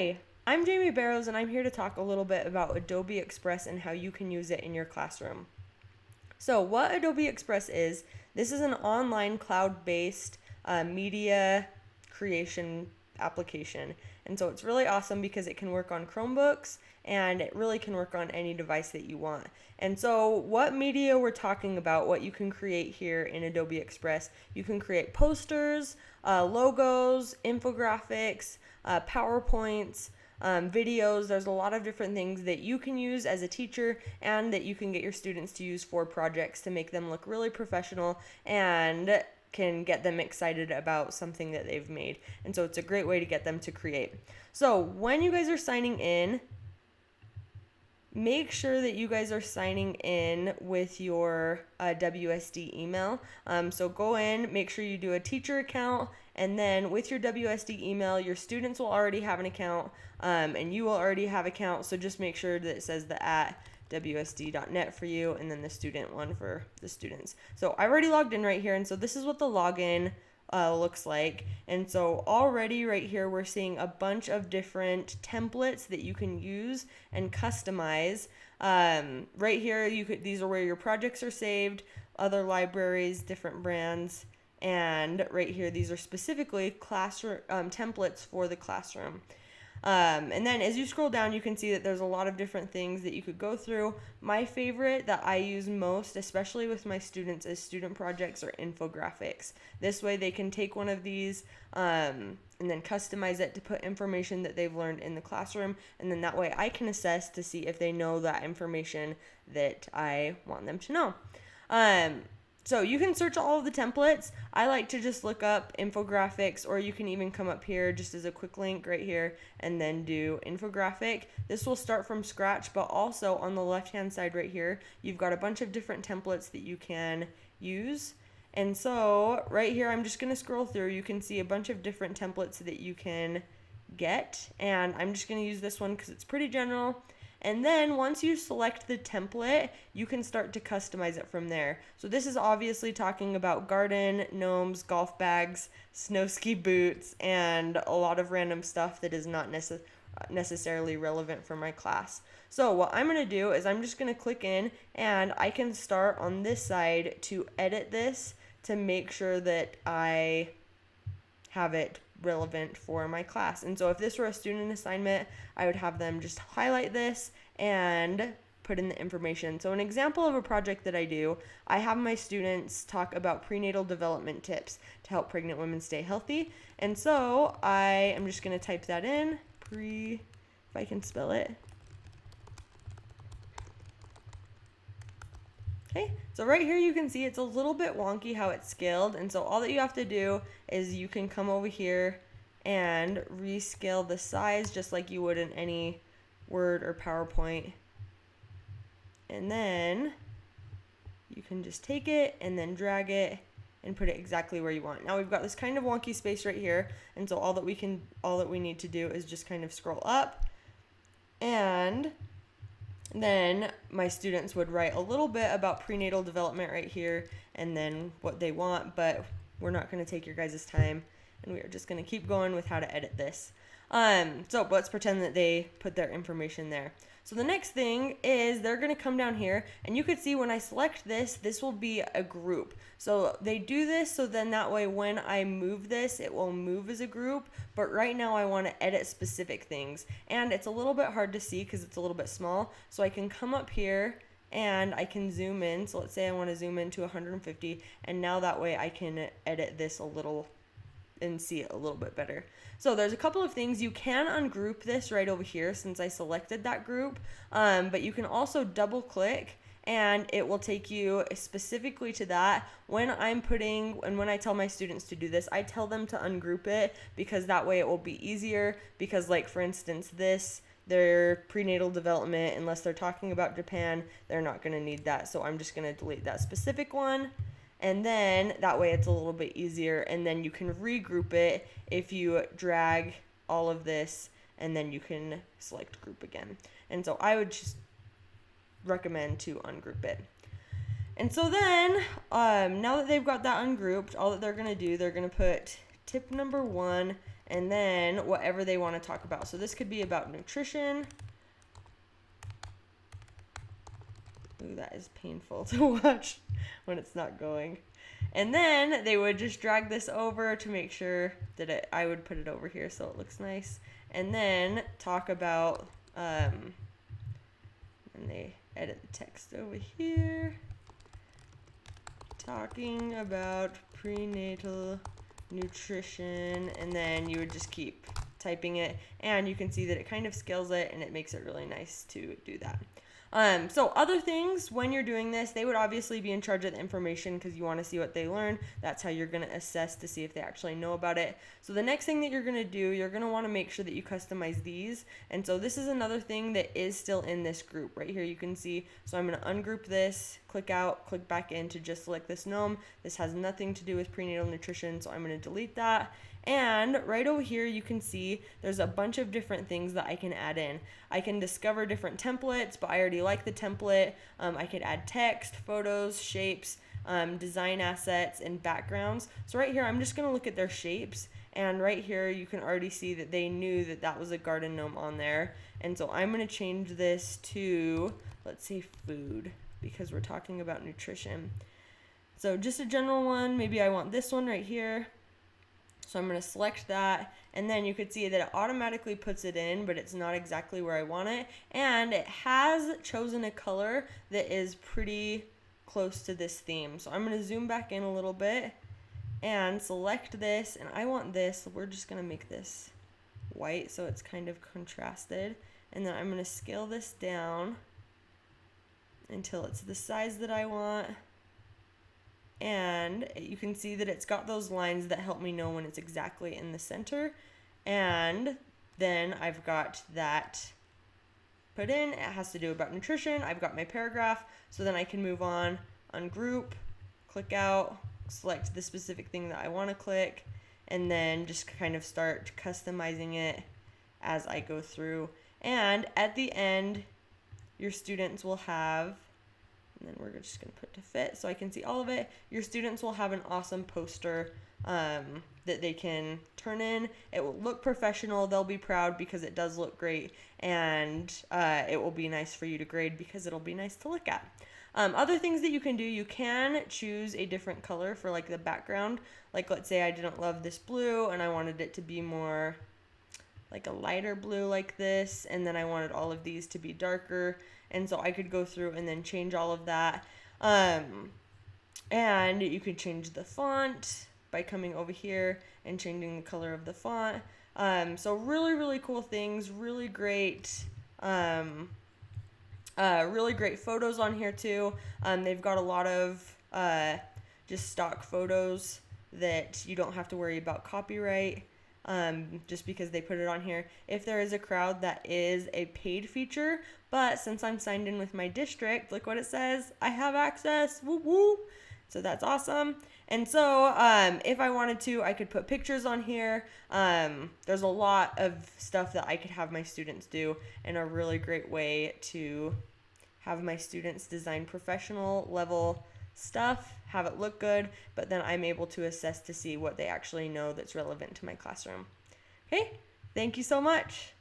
Hey, I'm Jaymee Barrows, and I'm here to talk a little bit about Adobe Express and how you can use it in your classroom. So, what Adobe Express is, this is an online cloud-based media creation application. And so it's really awesome because it can work on Chromebooks and it really can work on any device that you want. And so what media we're talking about, what you can create here in Adobe Express, you can create posters, logos, infographics, PowerPoints, videos. There's a lot of different things that you can use as a teacher and that you can get your students to use for projects to make them look really professional and can get them excited about something that they've made. And so it's a great way to get them to create. So when you guys are signing in, make sure that you guys are signing in with your WSD email. So go in, make sure you do a teacher account, and then with your WSD email, your students will already have an account, and you will already have an account. So just make sure that it says the @WSD.net for you, and then the student one for the students. So I've already logged in right here, and so this is what the login looks like. And so already right here we're seeing a bunch of different templates that you can use and customize. Right here these are where your projects are saved, other libraries, different brands, and right here these are specifically classroom templates for the classroom. And then as you scroll down, you can see that there's a lot of different things that you could go through. My favorite that I use most, especially with my students, is student projects or infographics. This way they can take one of these and then customize it to put information that they've learned in the classroom. And then that way I can assess to see if they know that information that I want them to know. So you can search all of the templates. I like to just look up infographics, or you can even come up here just as a quick link right here and then do infographic. This will start from scratch, but also on the left hand side right here, you've got a bunch of different templates that you can use. And so right here, I'm just going to scroll through. You can see a bunch of different templates that you can get, and I'm just going to use this one because it's pretty general. And then once you select the template, you can start to customize it from there. So this is obviously talking about garden, gnomes, golf bags, snow ski boots, and a lot of random stuff that is not necessarily relevant for my class. So what I'm going to do is I'm just going to click in, and I can start on this side to edit this to make sure that I have it relevant for my class. And so if this were a student assignment, I would have them just highlight this and put in the information. So an example of a project that I do, I have my students talk about prenatal development tips to help pregnant women stay healthy. And so I am just going to type that in, if I can spell it. Okay, so right here you can see it's a little bit wonky how it's scaled, and so all that you have to do is you can come over here and rescale the size just like you would in any Word or PowerPoint. And then you can just take it and then drag it and put it exactly where you want. Now we've got this kind of wonky space right here, and so all that we need to do is just kind of scroll up, and then my students would write a little bit about prenatal development right here and then what they want, but we're not going to take your guys' time, and we are just going to keep going with how to edit this. So let's pretend that they put their information there. So the next thing is they're going to come down here, and you could see when I select this, this will be a group. So they do this so then that way when I move this, it will move as a group. But right now I want to edit specific things, and it's a little bit hard to see because it's a little bit small. So I can come up here and I can zoom in. So let's say I want to zoom in to 150, and now that way I can edit this a little and see it a little bit better. So there's a couple of things. You can ungroup this right over here since I selected that group, but you can also double click and it will take you specifically to that. When I tell my students to do this, I tell them to ungroup it because that way it will be easier, because like for instance their prenatal development, unless they're talking about Japan, they're not going to need that. So I'm just going to delete that specific one. And then that way it's a little bit easier, and then you can regroup it if you drag all of this, and then you can select group again. And so I would just recommend to ungroup it. And so then now that they've got that ungrouped, all that they're going to do, they're going to put tip number 1 and then whatever they want to talk about. So this could be about nutrition. Ooh, that is painful to watch when it's not going. And then they would just drag this over to make sure that I would put it over here so it looks nice. And then talk about, and they edit the text over here. Talking about prenatal nutrition, and then you would just keep typing it, and you can see that it kind of scales it and it makes it really nice to do that. So other things when you're doing this, they would obviously be in charge of the information because you want to see what they learn. That's how you're going to assess to see if they actually know about it. So the next thing that you're going to do, you're going to want to make sure that you customize these. And so this is another thing that is still in this group right here. You can see, so I'm going to ungroup this, click out, click back in to just select this gnome. This has nothing to do with prenatal nutrition, so I'm going to delete that. And right over here you can see there's a bunch of different things that I can add in. I can discover different templates, but I already like the template. I could add text, photos, shapes, design assets, and backgrounds. So right here I'm just going to look at their shapes, and right here you can already see that they knew that that was a garden gnome on there. And so I'm going to change this to, let's say, food, because we're talking about nutrition. So just a general one, maybe I want this one right here. So I'm going to select that, and then you could see that it automatically puts it in, but it's not exactly where I want it. And it has chosen a color that is pretty close to this theme. So I'm going to zoom back in a little bit and select this, and I want this. We're just going to make this white so it's kind of contrasted. And then I'm going to scale this down until it's the size that I want. And you can see that it's got those lines that help me know when it's exactly in the center. And then I've got that put in. It has to do about nutrition. I've got my paragraph. So then I can move on, ungroup, click out, select the specific thing that I want to click, and then just kind of start customizing it as I go through. And at the end, your students will have, and then we're just going to put to fit so I can see all of it. Your students will have an awesome poster that they can turn in. It will look professional. They'll be proud because it does look great, and it will be nice for you to grade because it'll be nice to look at. Other things that you can do, you can choose a different color for like the background. Like let's say I didn't love this blue and I wanted it to be more like a lighter blue like this, and then I wanted all of these to be darker. And so I could go through and then change all of that. And you could change the font by coming over here and changing the color of the font. So really, really cool things, really great photos on here too. They've got a lot of just stock photos that you don't have to worry about copyright. Just because they put it on here. If there is a crowd, that is a paid feature, but since I'm signed in with my district, look what it says, I have access, woo woo. So that's awesome. And so if I wanted to, I could put pictures on here. There's a lot of stuff that I could have my students do, and a really great way to have my students design professional level stuff, have it look good, but then I'm able to assess to see what they actually know that's relevant to my classroom. Okay, thank you so much.